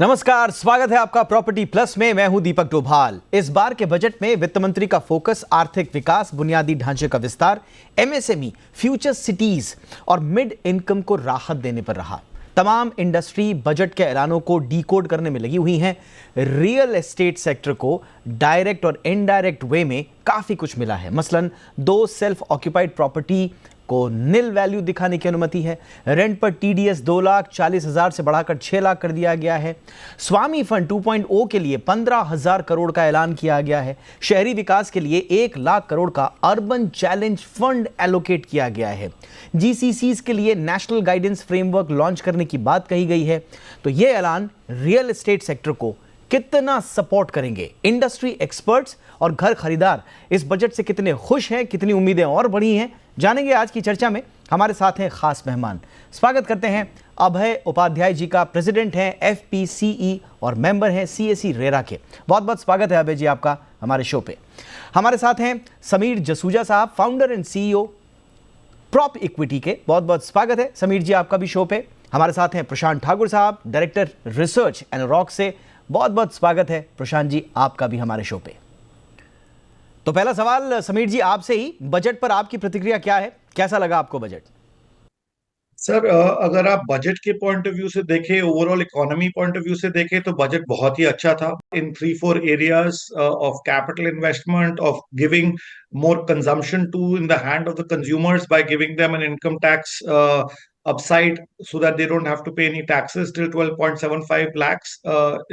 नमस्कार, स्वागत है आपका प्रॉपर्टी प्लस में। मैं हूं दीपक डोभाल। इस बार के बजट में वित्त मंत्री का फोकस आर्थिक विकास, बुनियादी ढांचे का विस्तार, एमएसएमई, फ्यूचर सिटीज और मिड इनकम को राहत देने पर रहा। तमाम इंडस्ट्री बजट के ऐलानों को डीकोड करने में लगी हुई हैं। रियल एस्टेट सेक्टर को डायरेक्ट और इनडायरेक्ट वे में काफी कुछ मिला है। मसलन 2 सेल्फ ऑक्यूपाइड प्रॉपर्टी को नील वैल्यू दिखाने की अनुमति है। रेंट पर टीडीएस 2,40,000 से बढ़ाकर 6 लाख कर दिया गया है। स्वामी फंड 2.0 के लिए 15,000 करोड़ का ऐलान किया गया है। शहरी विकास के लिए 1 लाख करोड़ का अर्बन चैलेंज फंड एलोकेट किया गया है। जीसीसीज के लिए नेशनल गाइडेंस फ्रेमवर्क लॉन्च करने की बात कही गई है। तो यह ऐलान रियल एस्टेट सेक्टर को कितना सपोर्ट करेंगे? इंडस्ट्री एक्सपर्ट्स और घर खरीदार इस बजट से कितने खुश हैं, कितनी उम्मीदें और बढ़ी हैं, जानेंगे आज की चर्चा में। हमारे साथ हैं खास मेहमान। स्वागत करते हैं अभय उपाध्याय जी का। प्रेसिडेंट हैं एफपीसीई और मेंबर हैं सीएसी रेरा के। बहुत बहुत स्वागत है अभय जी आपका हमारे शो पे। हमारे साथ हैं समीर जसूजा साहब, founder and CEO prop equity के। बहुत बहुत स्वागत है समीर जी आपका भी शो पे। हमारे साथ हैं प्रशांत ठाकुर साहब, डायरेक्टर रिसर्च एनरॉक से। बहुत बहुत स्वागत है प्रशांत जी आपका भी हमारे शो पे। तो पहला सवाल समीर जी आपसे ही, बजट पर आपकी प्रतिक्रिया क्या है? कैसा लगा आपको बजट? सर, अगर आप बजट के पॉइंट ऑफ व्यू से देखें, overall economy point of view से देखें, तो बजट बहुत ही अच्छा था in 3-4 areas of capital investment, of giving more consumption to in the hand of the consumers by giving them an income tax upside so that they don't have to pay any taxes till 12.75 lakhs,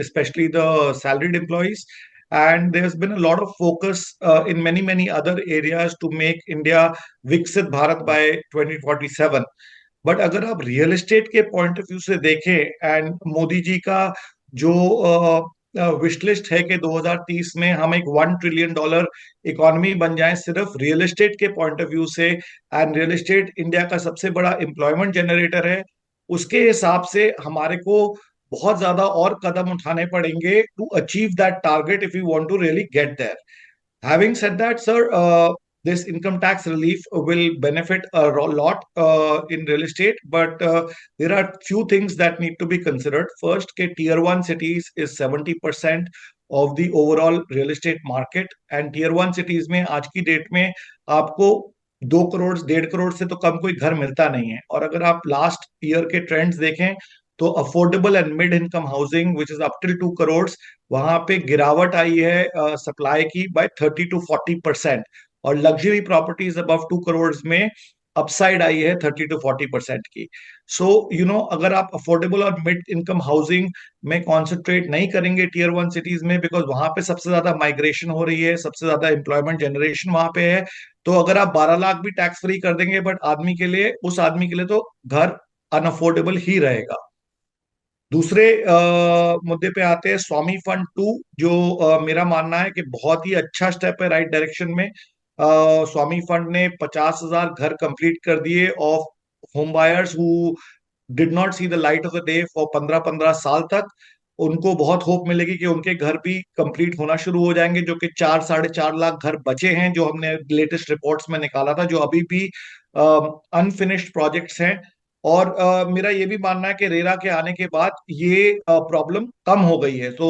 especially the salaried employees. And there's been a lot of focus in many other areas to make India Viksit Bharat by 2047. But अगर आप real estate के point of view से देखें, and Modi ji का जो wish list है कि 2030 में हम एक $1 ट्रिलियन इकोनॉमी बन जाएं सिर्फ रियल एस्टेट के पॉइंट ऑफ व्यू से, एंड रियल एस्टेट इंडिया का सबसे बड़ा एम्प्लॉयमेंट जनरेटर है, उसके हिसाब से हमारे को बहुत ज्यादा और कदम उठाने पड़ेंगे to achieve that target if you want to really get there. Having said that, sir, this income tax relief will benefit a lot in real estate, but there are few things that need to be considered. First, के tier 1 cities is 70% of the overall real estate market, and tier 1 cities में आज की date में आपको 2 करोड़ 1.5 करोड़ से तो कम कोई घर मिलता नहीं है. और अगर आप लास्ट ईयर के ट्रेंड्स देखें तो affordable and mid income housing which is up till 2 crore, वहां पे गिरावट आई है सप्लाई की बाय 30 to 40%, और लग्जरी प्रॉपर्टीज अबव 2 करोड़ में अपसाइड आई है 30 to 40% की. सो अगर आप अफोर्डेबल और मिड इनकम हाउसिंग में कॉन्सेंट्रेट नहीं करेंगे टियर 1 सिटीज में, बिकॉज वहां पे सबसे ज्यादा माइग्रेशन हो रही है, सबसे ज्यादा एम्प्लॉयमेंट जनरेशन वहां पे है, तो अगर आप 12 लाख भी टैक्स फ्री कर देंगे, बट उस आदमी के लिए तो घर अनअफोर्डेबल ही रहेगा. दूसरे मुद्दे पे आते हैं स्वामी फंड 2, जो मेरा मानना है कि बहुत ही अच्छा स्टेप है राइट डायरेक्शन में. स्वामी फंड ने 50,000 घर कंप्लीट कर दिए of home buyers who did not see the light of the day for 15-15 साल तक. उनको बहुत होप मिलेगी कि उनके घर भी कंप्लीट होना शुरू हो जाएंगे, जो कि 4-4.5 लाख घर बचे हैं जो हमने लेटेस्ट रिपोर्ट्स में निकाला था, जो अभी भी अनफिनिश्ड प्रोजेक्ट्स हैं. और मेरा ये भी मानना है कि रेरा के आने के बाद ये प्रॉब्लम कम हो गई है. तो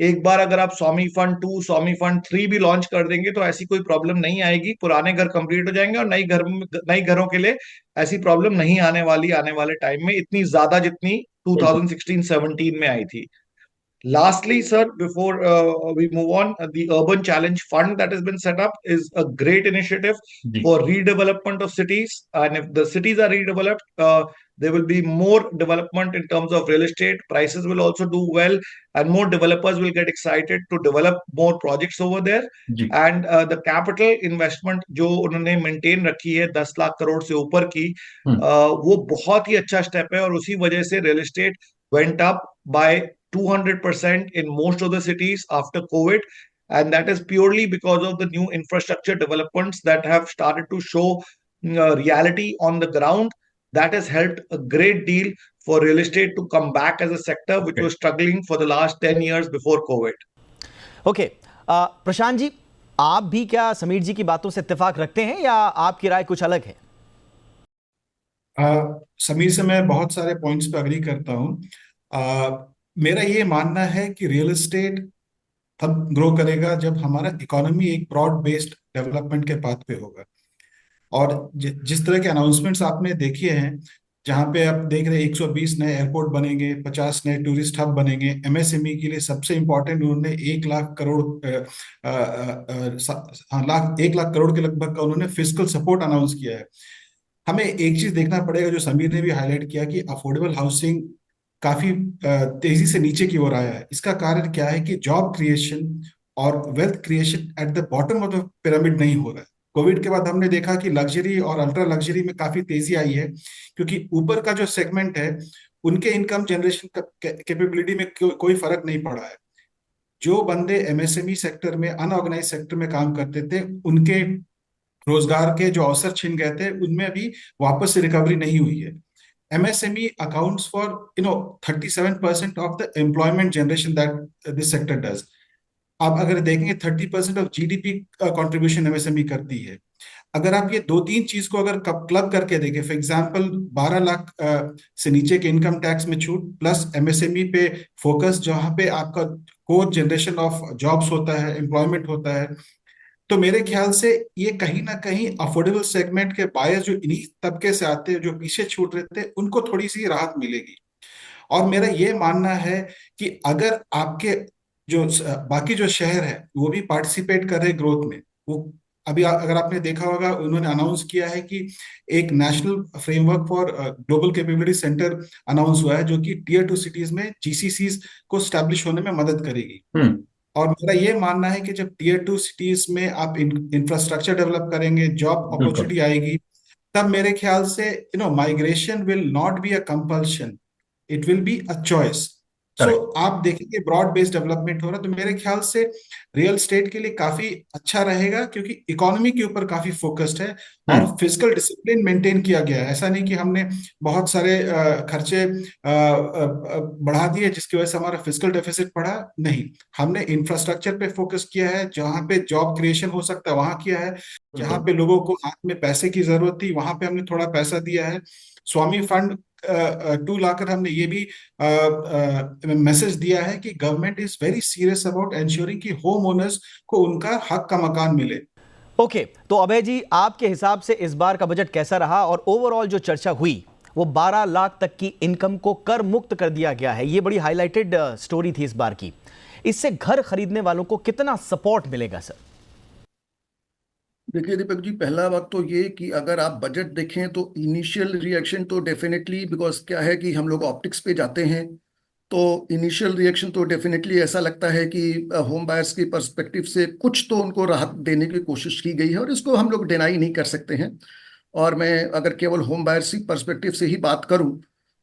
एक बार अगर आप स्वामी फंड 2, स्वामी फंड 3 भी लॉन्च कर देंगे तो ऐसी कोई प्रॉब्लम नहीं आएगी. पुराने घर कंप्लीट हो जाएंगे और नई घरों के लिए ऐसी प्रॉब्लम नहीं आने वाली आने वाले टाइम में, इतनी ज्यादा जितनी 2016-17 में आई थी. Lastly, sir, before we move on, the Urban Challenge Fund that has been set up is a great initiative ji for redevelopment of cities. And if the cities are redeveloped, there will be more development in terms of real estate. Prices will also do well, and more developers will get excited to develop more projects over there. Ji And the capital investment जो उन्होंने maintain रखी है 10 लाख करोड़ से ऊपर की, वो बहुत ही अच्छा स्टेप है, और उसी वजह से real estate went up by 200% in most of the cities after COVID. And that is purely because of the new infrastructure developments that have started to show reality on the ground. That has helped a great deal for real estate to come back as a sector which was struggling for the last 10 years before COVID. Okay, Prashant ji, आप भी क्या समीर जी की बातों से इत्तेफाक रखते हैं या आपकी राय कुछ अलग है? समीर से मैं बहुत सारे पॉइंट्स पे अग्री करता हूँ. मेरा ये मानना है कि रियल एस्टेट तब ग्रो करेगा जब हमारा इकोनॉमी एक ब्रॉड बेस्ड डेवलपमेंट के पाथ पे होगा। और जिस तरह के अनाउंसमेंट्स आपने देखे हैं, जहाँ पे आप देख रहे हैं 120 नए एयरपोर्ट बनेंगे, 50 नए टूरिस्ट हब बनेंगे, एमएसएमई के लिए सबसे इंपॉर्टेंट उन्होंने 1 लाख करोड़ हाँ, 1 लाख करोड़ के लगभग का उन्होंने फिजिकल सपोर्ट अनाउंस किया है। हमें एक चीज देखना पड़ेगा जो समीर ने भी हाईलाइट किया कि अफोर्डेबल हाउसिंग काफी तेजी से नीचे की ओर आया है। इसका कारण क्या है कि जॉब क्रिएशन और wealth creation at the bottom of the pyramid नहीं हो रहा है। कोविड के बाद हमने देखा कि लग्जरी और अल्ट्रा लग्जरी में काफी तेजी आई है, क्योंकि ऊपर का जो सेगमेंट है उनके इनकम जनरेशन कैपेबिलिटी में कोई फर्क नहीं पड़ा है। जो बंदे एमएसएमई सेक्टर में, अनऑर्गेनाइज सेक्टर में काम करते थे, उनके रोजगार के जो अवसर छिन गए थे उनमें भी वापस से रिकवरी नहीं हुई है। MSME accounts for 37% of the employment generation that this sector does. आप अगर देखेंगे 30% ऑफ जीडीपी कंट्रीब्यूशन एमएसएमई करती है। अगर आप ये दो तीन चीज को अगर क्लब करके देखें, फॉर एग्जांपल 12 लाख से नीचे के इनकम टैक्स में छूट प्लस एमएसएमई पे फोकस, जहां पे आपका कोर जनरेशन ऑफ जॉब्स होता है, एम्प्लॉयमेंट होता है, तो मेरे ख्याल से ये कहीं ना कहीं अफोर्डेबल सेगमेंट के बायर्स जो इन्हीं तबके से आते हैं, जो पीछे छूट रहे थे, उनको थोड़ी सी राहत मिलेगी। और मेरा ये मानना है कि अगर आपके जो बाकी जो शहर है वो भी पार्टिसिपेट कर रहे ग्रोथ में, वो अभी अगर आपने देखा होगा उन्होंने अनाउंस किया है कि एक national framework for global capability centre announce हुआ है, जो कि टियर 2 सिटीज में जीसीसीज को स्टैब्लिश होने में मदद करेगी। और मेरा ये मानना है कि जब टियर 2 सिटीज में आप इंफ्रास्ट्रक्चर डेवलप करेंगे, जॉब अपॉर्चुनिटी आएगी, तब मेरे ख्याल से migration will not be a compulsion, it will be a choice. So आप देखेंगे ब्रॉड बेस्ड डेवलपमेंट हो रहा है, तो मेरे ख्याल से रियल स्टेट के लिए काफी अच्छा रहेगा, क्योंकि इकोनॉमी के ऊपर काफी फोकस्ड है और फिजिकल डिसिप्लिन मेंटेन किया गया है। ऐसा नहीं कि हमने बहुत सारे खर्चे बढ़ा दिए जिसकी वजह से हमारा फिजिकल डेफिसिट बढ़ा, नहीं, हमने इंफ्रास्ट्रक्चर पे फोकस किया है, जहां पे जॉब क्रिएशन हो सकता है वहां किया है, जहां पे लोगों को हाथ में पैसे की जरूरत थी वहां पे हमने थोड़ा पैसा दिया है। स्वामी फंड 2 लाकर हमने ये भी मैसेज दिया है कि government is very serious about ensuring कि होम ओनर्स को उनका हक का मकान मिले। ओके, तो अभय जी, आपके हिसाब से इस बार का बजट कैसा रहा? और ओवरऑल जो चर्चा हुई वो 12 लाख तक की इनकम को कर मुक्त कर दिया गया है, ये बड़ी हाईलाइटेड स्टोरी थी इस बार की। इससे घर खरीदने वालों को कितना सपोर्ट मिलेगा सर? देखिए दीपक जी, पहला बात तो ये कि अगर आप बजट देखें तो इनिशियल रिएक्शन तो डेफिनेटली, बिकॉज क्या है कि हम लोग ऑप्टिक्स पे जाते हैं, तो इनिशियल रिएक्शन तो डेफिनेटली ऐसा लगता है कि होम बायर्स की पर्सपेक्टिव से कुछ तो उनको राहत देने की कोशिश की गई है, और इसको हम लोग डिनाई नहीं कर सकते हैं। और मैं अगर केवल होम बायर्स की पर्सपेक्टिव से ही बात करूं,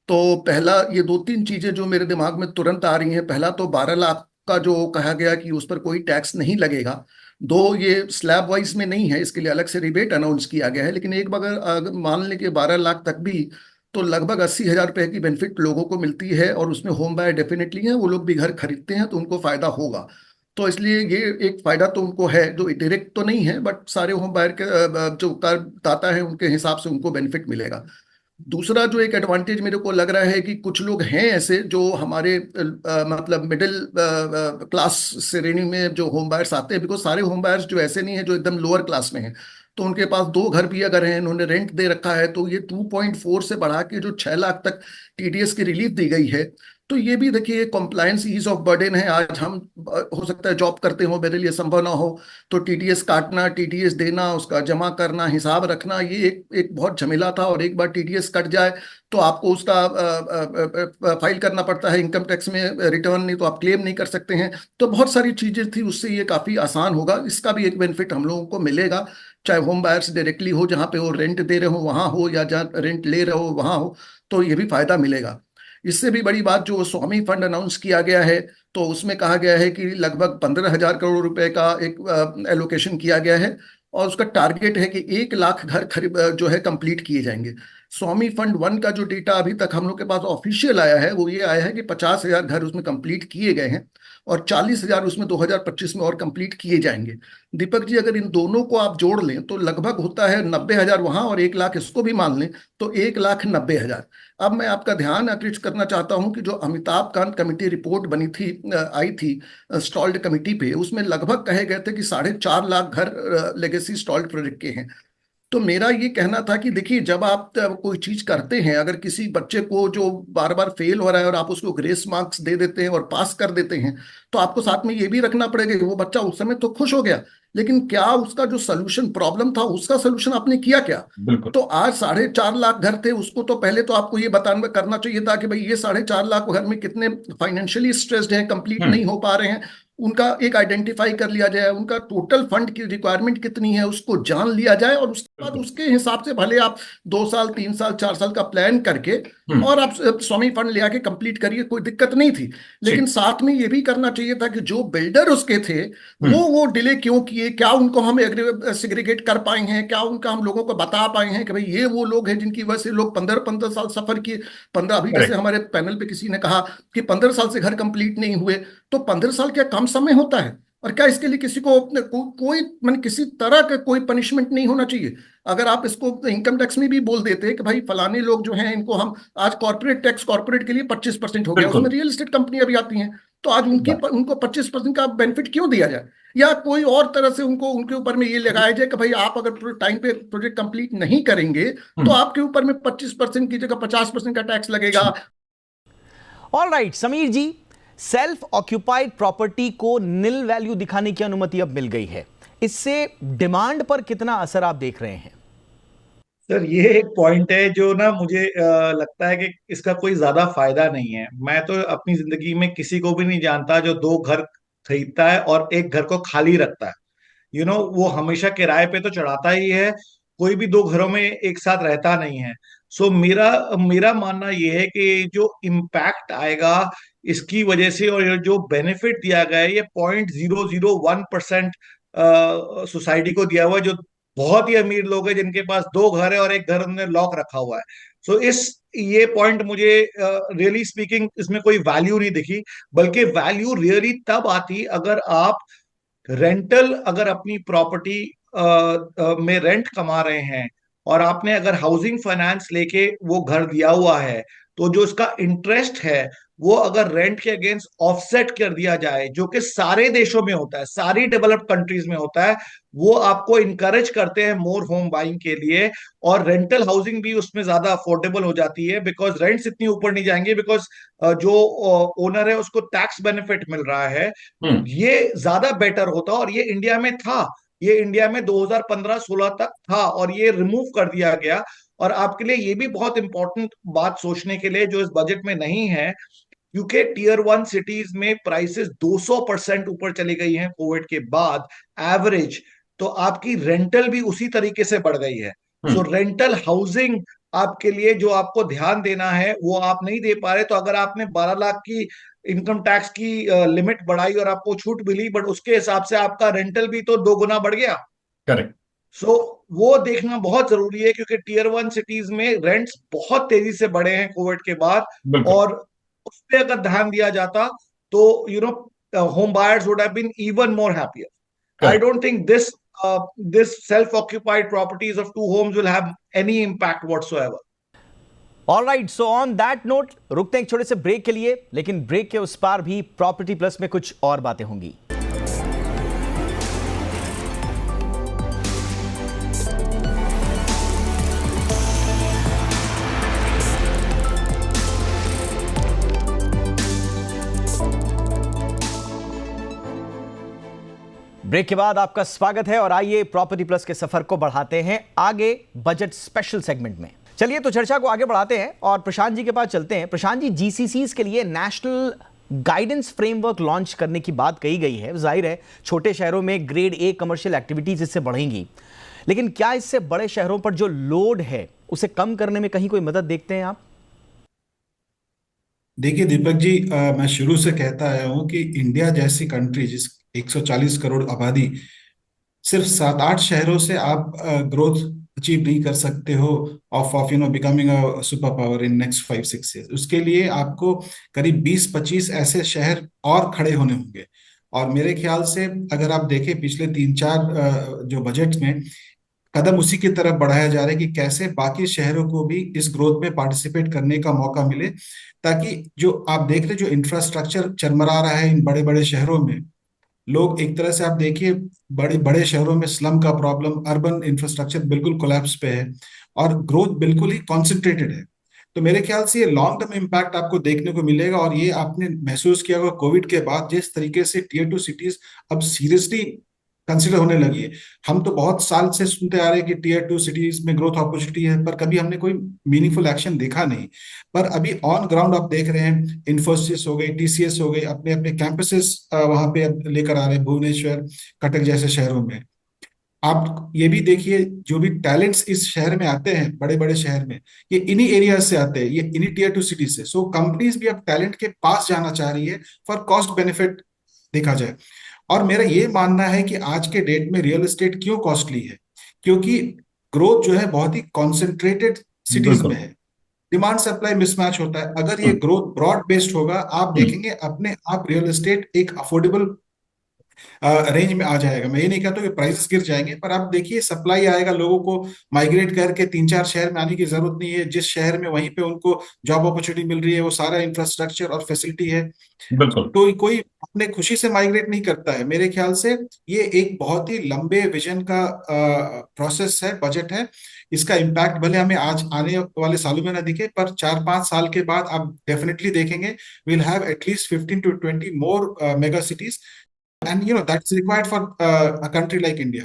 तो पहला ये दो तीन चीजें जो मेरे दिमाग में तुरंत आ रही हैं। पहला तो 12 लाख का जो कहा गया कि उस पर कोई टैक्स नहीं लगेगा, दो ये स्लैब वाइज में नहीं है, इसके लिए अलग से रिबेट अनाउंस किया गया है, लेकिन एक बार अगर मान लें कि 12 लाख तक भी, तो लगभग 80,000 रुपए की बेनिफिट लोगों को मिलती है, और उसमें होम बायर डेफिनेटली है, वो लोग भी घर खरीदते हैं तो उनको फायदा होगा। तो इसलिए ये एक फायदा तो उनको है, जो डायरेक्ट तो नहीं है, बट सारे होम बायर के जो करदाता है उनके हिसाब से उनको बेनिफिट मिलेगा। दूसरा जो एक एडवांटेज मेरे को लग रहा है कि कुछ लोग हैं ऐसे जो हमारे मतलब मिडिल क्लास श्रेणी में जो होम बायर्स आते हैं, बिकॉज सारे होम बायर्स जो ऐसे नहीं है जो एकदम लोअर क्लास में हैं, तो उनके पास दो घर भी अगर हैं, इन्होंने रेंट दे रखा है, तो ये 2.4 से बढ़ा के जो 6 लाख तक टीडीएस की रिलीफ दी गई है, तो ये भी देखिए कॉम्प्लायंस ईज ऑफ बर्डन है। आज हम हो सकता है जॉब करते हो, मेरे लिए संभव ना हो, तो टीडीएस काटना, टीडीएस देना, उसका जमा करना, हिसाब रखना, ये एक एक बहुत झमेला था। और एक बार टीडीएस कट जाए तो आपको उसका फाइल करना पड़ता है इनकम टैक्स में रिटर्न, नहीं तो आप क्लेम नहीं कर सकते हैं। तो बहुत सारी चीजें थी, उससे ये काफी आसान होगा। इसका भी एक बेनिफिट हम लोगों को मिलेगा, चाहे होम बायर्स डायरेक्टली हो, जहाँ पे वो रेंट दे रहे हो वहां हो, या जहाँ रेंट ले रहे हो वहां हो, तो ये भी फायदा मिलेगा। इससे भी बड़ी बात जो स्वामी फंड अनाउंस किया गया है, तो उसमें कहा गया है कि लगभग 15,000 करोड़ रुपए का एक एलोकेशन किया गया है, और उसका टारगेट है कि 1 लाख घर खरीद जो है कंप्लीट किए जाएंगे। स्वामी फंड 1 का जो डेटा अभी तक हम लोग के पास ऑफिशियल आया है वो ये आया है कि 50,000 घर उसमें कंप्लीट किए गए हैं और 40,000 उसमें 2025 में और कंप्लीट किए जाएंगे। दीपक जी, अगर इन दोनों को आप जोड़ लें तो लगभग होता है 90,000 वहां और 1 लाख इसको भी मान लें तो 1,90,000। अब मैं आपका ध्यान आकृष्ट करना चाहता हूं कि जो अमिताभ कांत कमेटी रिपोर्ट बनी थी, आई थी स्टॉल्ड कमेटी पे, उसमें लगभग कहे गए थे कि 4.5 लाख घर लेगेसी स्टॉल्ड प्रोजेक्ट के हैं। तो मेरा ये कहना था कि देखिए, जब आप कोई चीज करते हैं, अगर किसी बच्चे को जो बार बार फेल हो रहा है और आप उसको ग्रेस मार्क्स दे देते हैं और पास कर देते हैं, तो आपको साथ में ये भी रखना पड़ेगा कि वो बच्चा उस समय तो खुश हो गया, लेकिन क्या उसका जो सोल्यूशन प्रॉब्लम था उसका सोल्यूशन आपने किया क्या? बिल्कुल। तो आज 4.5 लाख घर थे, उसको तो पहले तो आपको ये बताना करना चाहिए था कि भाई ये 4.5 लाख घर में कितने फाइनेंशियली स्ट्रेस्ड हैं, कंप्लीट नहीं हो पा रहे हैं, उनका एक आइडेंटिफाई कर लिया जाए, उनका टोटल फंड की रिक्वायरमेंट कितनी है उसको जान लिया जाए और उसके बाद उसके हिसाब से भले आप 2 साल 3 साल 4 साल का प्लान करके और आप स्वामी फंड ले आके कंप्लीट करिए, कोई दिक्कत नहीं थी। लेकिन साथ में ये भी करना चाहिए था कि जो बिल्डर उसके थे वो डिले क्यों किए, क्या उनको हम सेग्रीगेट कर पाए हैं, क्या उनका हम लोगों को बता पाए हैं कि भाई ये वो लोग हैं जिनकी वजह से लोग 15-15 साल सफर किए। 15 अभी जैसे हमारे पैनल पे किसी ने कहा कि 15 साल से घर कंप्लीट नहीं हुए, तो 15 साल क्या कम समय होता है? और क्या इसके लिए किसी को कोई मान किसी तरह का कोई पनिशमेंट नहीं होना चाहिए? अगर आप इसको इनकम टैक्स में भी बोल देते हैं कि भाई फलाने लोग जो हैं इनको हम आज कॉर्पोरेट टैक्स कॉर्पोरेट के लिए 25% हो गया, उसमें रियल एस्टेट कंपनियां भी आती हैं, तो आज उनको 25% का बेनिफिट क्यों दिया जाए? या कोई और तरह से उनको उनके ऊपर में ये लगाया जाए कि भाई आप अगर टाइम पे प्रोजेक्ट कंप्लीट नहीं करेंगे तो आपके ऊपर में 25% की जगह 50% का टैक्स लगेगा। ऑल राइट समीर जी, सेल्फ ऑक्यूपाइड प्रॉपर्टी को निल वैल्यू दिखाने की अनुमति अब मिल गई है, इससे डिमांड पर कितना असर आप देख रहे हैं? सर, ये एक पॉइंट है जो ना मुझे लगता है कि इसका कोई ज्यादा फायदा नहीं है। मैं तो अपनी जिंदगी में किसी को भी नहीं जानता जो 2 घर खरीदता है और एक घर को खाली रखता है। वो हमेशा किराए पे तो चढ़ाता ही है, कोई भी 2 घरों में एक साथ रहता नहीं है। सो मेरा मेरा मानना ये है कि जो इम्पैक्ट आएगा इसकी वजह से और ये जो बेनिफिट दिया गया है, ये 0.001% सोसाइटी को दिया हुआ है, जो बहुत ही अमीर लोग हैं जिनके पास 2 घर है और एक घर उन्होंने लॉक रखा हुआ है। सो ये पॉइंट मुझे रियली स्पीकिंग इसमें कोई वैल्यू नहीं दिखी, बल्कि वैल्यू रियली तब आती अगर आप रेंटल, अगर अपनी प्रॉपर्टी में रेंट कमा रहे हैं और आपने अगर हाउसिंग फाइनेंस लेके वो घर दिया हुआ है, तो जो इसका इंटरेस्ट है वो अगर रेंट के अगेंस्ट ऑफसेट कर दिया जाए, जो कि सारे देशों में होता है, सारी डेवलप्ड कंट्रीज में होता है, वो आपको इनकरेज करते हैं मोर होम बाइंग के लिए। और रेंटल हाउसिंग भी उसमें ज्यादा अफोर्डेबल हो जाती है, बिकॉज रेंट्स इतनी ऊपर नहीं जाएंगे, बिकॉज जो ओनर है उसको टैक्स बेनिफिट मिल रहा है। ये ज्यादा बेटर होता और ये इंडिया में था, ये इंडिया में 2015-16 तक था और ये रिमूव कर दिया गया। और आपके लिए ये भी बहुत इंपॉर्टेंट बात सोचने के लिए जो इस बजट में नहीं है, क्योंकि टियर 1 सिटीज में प्राइसेस 200% ऊपर चली गई हैं कोविड के बाद एवरेज, तो आपकी रेंटल भी उसी तरीके से बढ़ गई है। सो रेंटल हाउसिंग आपके लिए जो आपको ध्यान देना है वो आप नहीं दे पा रहे। तो अगर आपने 12 लाख की इनकम टैक्स की लिमिट बढ़ाई और आपको छूट मिली, बट उसके हिसाब से आपका रेंटल भी तो 2 गुना बढ़ गया। करेक्ट। सो वो देखना बहुत जरूरी है, क्योंकि टियर 1 सिटीज में रेंट्स बहुत तेजी से बढ़े हैं कोविड के बाद, और उस पर अगर ध्यान दिया जाता तो home buyers would have been even more happier. I don't think this self-occupied properties of 2 homes will have any impact whatsoever. All right, so on that note रुकते हैं एक छोटे से ब्रेक के लिए, लेकिन ब्रेक के उस पार भी प्रॉपर्टी प्लस में कुछ और बातें होंगी। ब्रेक के बाद आपका स्वागत है और आइए प्रॉपर्टी प्लस के सफर को बढ़ाते हैं आगे बजट स्पेशल सेगमेंट में। चलिए तो चर्चा को आगे बढ़ाते हैं और प्रशांत जी के पास चलते हैं। प्रशांत जी, जीसीसीज के लिए नेशनल गाइडेंस फ्रेमवर्क लॉन्च करने की बात कही गई है। जाहिर है छोटे शहरों में ग्रेड ए कमर्शियल एक्टिविटीज इससे बढ़ेंगी, लेकिन क्या इससे बड़े शहरों पर जो लोड है उसे कम करने में कहीं कोई मदद देखते हैं आप? देखिए दीपक जी, मैं शुरू से कहता आया हूं कि इंडिया जैसी कंट्री जिस 140 करोड़ आबादी, सिर्फ 7-8 शहरों से आप ग्रोथ अचीव नहीं कर सकते हो of becoming a super power in next 5-6 years. उसके लिए आपको करीब 20-25 ऐसे शहर और खड़े होने होंगे। और मेरे ख्याल से अगर आप देखें पिछले 3-4 जो बजट में कदम उसी की तरफ बढ़ाया जा रहा है कि कैसे बाकी शहरों को भी इस ग्रोथ में पार्टिसिपेट करने का मौका मिले, ताकि जो आप देख रहे जो इंफ्रास्ट्रक्चर चरमरा रहा है इन बड़े बड़े शहरों में, लोग एक तरह से आप देखिए बड़े बड़े शहरों में स्लम का प्रॉब्लम, अर्बन इंफ्रास्ट्रक्चर बिल्कुल कोलैप्स पे है और ग्रोथ बिल्कुल ही कॉन्सेंट्रेटेड है। तो मेरे ख्याल से ये लॉन्ग टर्म इम्पैक्ट आपको देखने को मिलेगा। और ये आपने महसूस किया होगा कोविड के बाद जिस तरीके से टीयर 2 सिटीज अब सीरियसली कंसिडर होने लगी है। हम तो बहुत साल से सुनते आ रहे हैं कि टीयर 2 सिटीज में ग्रोथ अपॉर्चुनिटी है, पर कभी हमने कोई मीनिंगफुल एक्शन देखा नहीं। पर अभी ऑन ग्राउंड आप देख रहे हैं इन्फोसिस हो गई, टीसीएस हो गई, अपने अपने कैंपसेस वहां पे अब लेकर आ रहे हैं, भुवनेश्वर, कटक जैसे शहरों में। आप ये भी देखिए जो भी टैलेंट्स इस शहर में आते हैं, बड़े बड़े शहर में, ये इन्हीं एरियाज से आते हैं, ये इन्हीं टीयर 2 सिटी से। सो कंपनीज भी अब टैलेंट के पास जाना चाह रही है फॉर कॉस्ट बेनिफिट देखा जाए। और मेरा ये मानना है कि आज के डेट में रियल एस्टेट क्यों कॉस्टली है, क्योंकि ग्रोथ जो है बहुत ही कॉन्सेंट्रेटेड सिटीज में बिल्कुल। है। डिमांड सप्लाई मिसमैच होता है। अगर ये ग्रोथ ब्रॉड बेस्ड होगा, आप देखेंगे अपने आप रियल एस्टेट एक अफोर्डेबल रेंज में आ जाएगा। मैं ये नहीं कहता कि प्राइसेस गिर जाएंगे, पर आप देखिए सप्लाई आएगा, लोगों को माइग्रेट करके 3-4 शहर में आने की जरूरत नहीं है। जिस शहर में वहीं पे उनको जॉब अपॉर्चुनिटी मिल रही है, वो सारा इंफ्रास्ट्रक्चर और फैसिलिटी है। बिल्कुल। तो कोई अपने खुशी से माइग्रेट नहीं करता है। मेरे ख्याल से ये एक बहुत ही लंबे विजन का प्रोसेस है, बजट है। इसका इम्पैक्ट भले हमें आज आने वाले सालों में ना दिखे, पर 4-5 साल के बाद आप डेफिनेटली देखेंगे will have at least 15-20 more mega cities, and that's required for a country like India.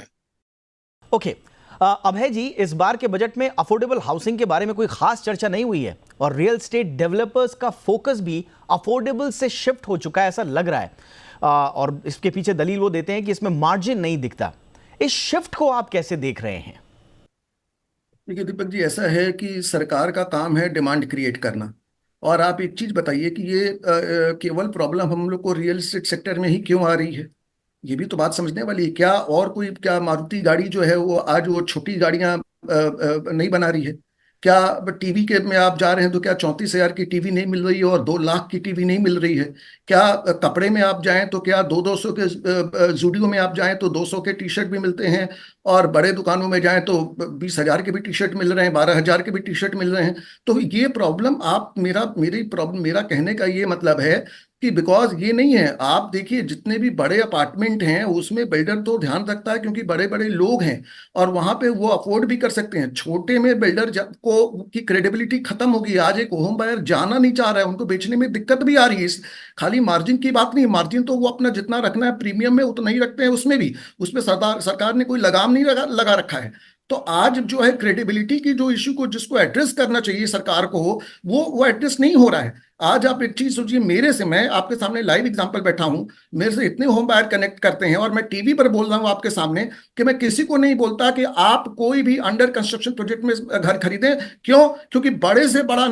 Okay. Abhay ji, इस बार के बजट में अफोर्डेबल हाउसिंग के बारे में कोई खास चर्चा नहीं हुई है और रियल एस्टेट डेवलपर्स का फोकस भी अफोर्डेबल से शिफ्ट हो चुका है, ऐसा लग रहा है। और इसके पीछे दलील वो देते हैं कि इसमें मार्जिन नहीं दिखता। इस शिफ्ट को आप कैसे देख रहे हैं? देखिए दीपक जी, ऐसा है कि सरकार का काम है डिमांड क्रिएट करना। और आप एक चीज बताइए कि ये केवल प्रॉब्लम हम लोग को रियल एस्टेट सेक्टर में ही क्यों आ रही है? ये भी तो बात समझने वाली है। क्या और कोई, क्या मारुति गाड़ी जो है वो आज वो छोटी गाड़ियां नहीं बना रही है? क्या टीवी के में आप जा रहे हैं तो क्या 34,000 की टीवी नहीं मिल रही है और 2 लाख की टीवी नहीं मिल रही है? क्या कपड़े में आप जाएं तो क्या 200 के जूडियो में आप जाएं तो 200 के टी शर्ट भी मिलते हैं, और बड़े दुकानों में जाएं तो 20,000 के भी टी शर्ट मिल रहे हैं, 12,000 के भी टी शर्ट मिल रहे हैं। तो ये प्रॉब्लम, आप मेरी प्रॉब्लम, मेरा कहने का ये मतलब है कि बिकॉज ये नहीं है। आप देखिए जितने भी बड़े अपार्टमेंट हैं उसमें बिल्डर तो ध्यान रखता है क्योंकि बड़े बड़े लोग हैं और वहां पे वो अफोर्ड भी कर सकते हैं। छोटे में बिल्डर को की क्रेडिबिलिटी खत्म होगी। आज एक होम बायर जाना नहीं चाह रहा है, उनको बेचने में दिक्कत भी आ रही है। खाली मार्जिन की बात नहीं, मार्जिन तो वो अपना जितना रखना है प्रीमियम में उतना ही रखते हैं, उसमें भी उसमें सरकार ने कोई लगाम नहीं लगा रखा है। तो आज जो है क्रेडिबिलिटी की जो इश्यू को जिसको एड्रेस करना चाहिए सरकार को, वो एड्रेस नहीं हो रहा है। आज आप एक चीज सोचिए, मेरे से, मैं आपके सामने लाइव एग्जांपल बैठा हूं, मेरे से इतने होम बायर कनेक्ट करते हैं और मैं टीवी पर बोल रहा हूं आपके सामने कि मैं किसी को नहीं बोलता कि आप कोई भी अंडर कंस्ट्रक्शन प्रोजेक्ट में घर खरीदें। क्यों? क्योंकि बड़े से बड़ा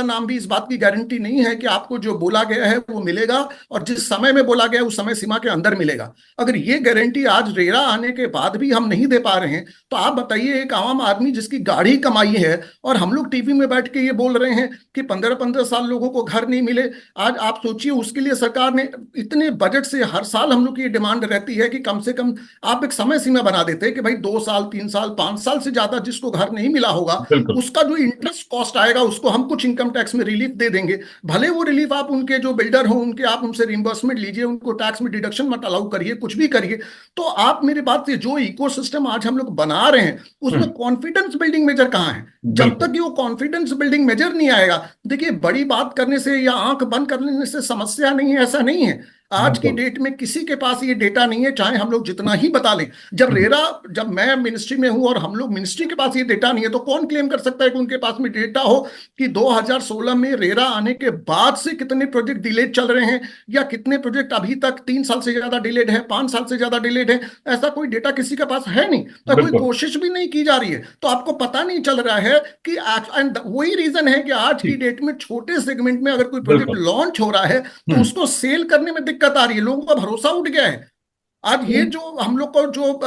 नाम भी इस बात की गारंटी नहीं है कि आपको जो बोला गया है वो मिलेगा और जिस समय में बोला गया है उस समय सीमा के अंदर मिलेगा। अगर ये गारंटी आज रेरा आने के बाद भी हम नहीं दे पा रहे हैं, तो आप बताइए एक आम आदमी जिसकी गाढ़ी कमाई है और हम लोग टीवी में बैठ के ये बोल रहे हैं कि 15-15 साल लोगों को घर नहीं मिले। आज आप सोचिए, उसके लिए सरकार ने इतने बजट से हर साल हम लोग की डिमांड रहती है कि कम से कम आप एक समय सीमा बना देते हैं कि भाई 2 साल, 3 साल, 5 साल से ज्यादा जिसको घर नहीं मिला होगा उसका जो इंटरेस्ट कॉस्ट आएगा उसको हम कुछ इनकम टैक्स में रिलीफ दे देंगे। भले वो रिलीफ आप उनके जो बिल्डर हो उनके आप उनसे रिइंबर्समेंट लीजिए, उनको टैक्स में डिडक्शन मत अलाउ करिए, कुछ भी करिए। तो आप मेरी बात से जो इकोसिस्टम आज हम लोग बना रहे हैं उसमें कॉन्फिडेंस बिल्डिंग मेजर कहाँ है? जब तक ये वो कॉन्फिडेंस बिल्डिंग मेजर नहीं आएगा, देखिए बड़ी बात करने से या आंख बंद करने से समस्या नहीं है, ऐसा नहीं है। आज की डेट में किसी के पास ये डेटा नहीं है, चाहे हम लोग जितना ही बता लें। जब मैं मिनिस्ट्री में हूं और हम लोग मिनिस्ट्री के पास ये डेटा नहीं है, तो कौन क्लेम कर सकता है कि उनके पास में डेटा हो कि 2016 में रेरा आने के बाद से कितने प्रोजेक्ट डिलेड चल रहे हैं या कितने प्रोजेक्ट अभी तक 3 साल से ज्यादा डिलेड है, 5 साल से ज्यादा डिलेड है? ऐसा कोई डेटा किसी के पास है नहीं, तो कोई कोशिश भी नहीं की जा रही है, तो आपको पता नहीं चल रहा है कि वही रीजन है कि आज की डेट में छोटे सेगमेंट में अगर कोई प्रोजेक्ट लॉन्च हो रहा है तो उसको सेल करने में दिक्कत आ रही है, लोगों का भरोसा उठ गया है। आज ये जो हम लोग को जो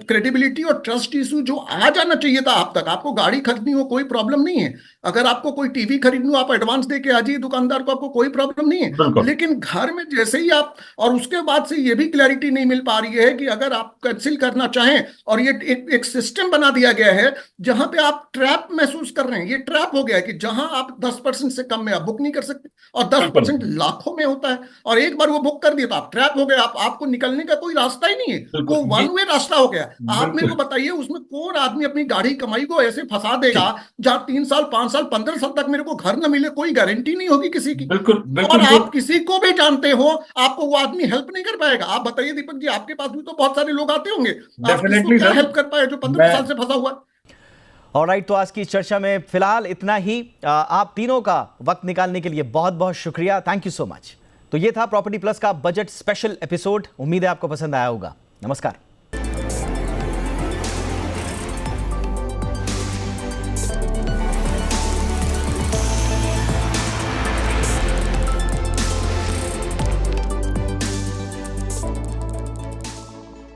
क्रेडिबिलिटी और ट्रस्ट इशू जो आ जाना चाहिए था आप तक, आपको गाड़ी खरीदनी हो कोई प्रॉब्लम नहीं है, अगर आपको कोई टीवी खरीदनी हो आप एडवांस दे के आ जाइए दुकानदार को, आपको कोई प्रॉब्लम नहीं है। बिल्कुल। लेकिन घर में जैसे ही आप, और उसके बाद से ये भी क्लैरिटी नहीं मिल पा रही है कि अगर आप कैंसिल करना चाहें, और ये एक सिस्टम बना दिया गया है जहां पे आप ट्रैप महसूस कर रहे हैं, ये ट्रैप हो गया है कि जहां आप 10% से कम में आप बुक नहीं कर सकते, और 10% लाखों में होता है, और एक बार वो बुक कर दिया तो आप ट्रैप हो गए, आपको निकलने का कोई रास्ता ही नहीं है, वो वन वे रास्ता हो गया। आप मेरे को बताइए उसमें कौन आदमी अपनी गाड़ी कमाई को ऐसे फंसा देगा जहां 3 साल 5 साल 15 साल तक मेरे को घर न मिले, कोई गारंटी नहीं होगी किसी की। बिल्कुल और आप किसी को भी जानते हो, आपको वो आदमी हेल्प नहीं कर पाएगा। आप बताइए दीपक जी, आपके पास भी तो बहुत सारे लोग आते होंगे, आप किसको क्या हेल्प कर पाए जो 15 साल से फंसा हुआ है। ऑलराइट, तो आज की इस चर्चा में फिलहाल इतना ही। आप तीनों का वक्त निकालने के लिए बहुत बहुत शुक्रिया, थैंक यू सो मच। तो ये था प्रॉपर्टी प्लस का बजट स्पेशल एपिसोड, उम्मीद है आपको पसंद आया होगा। नमस्कार।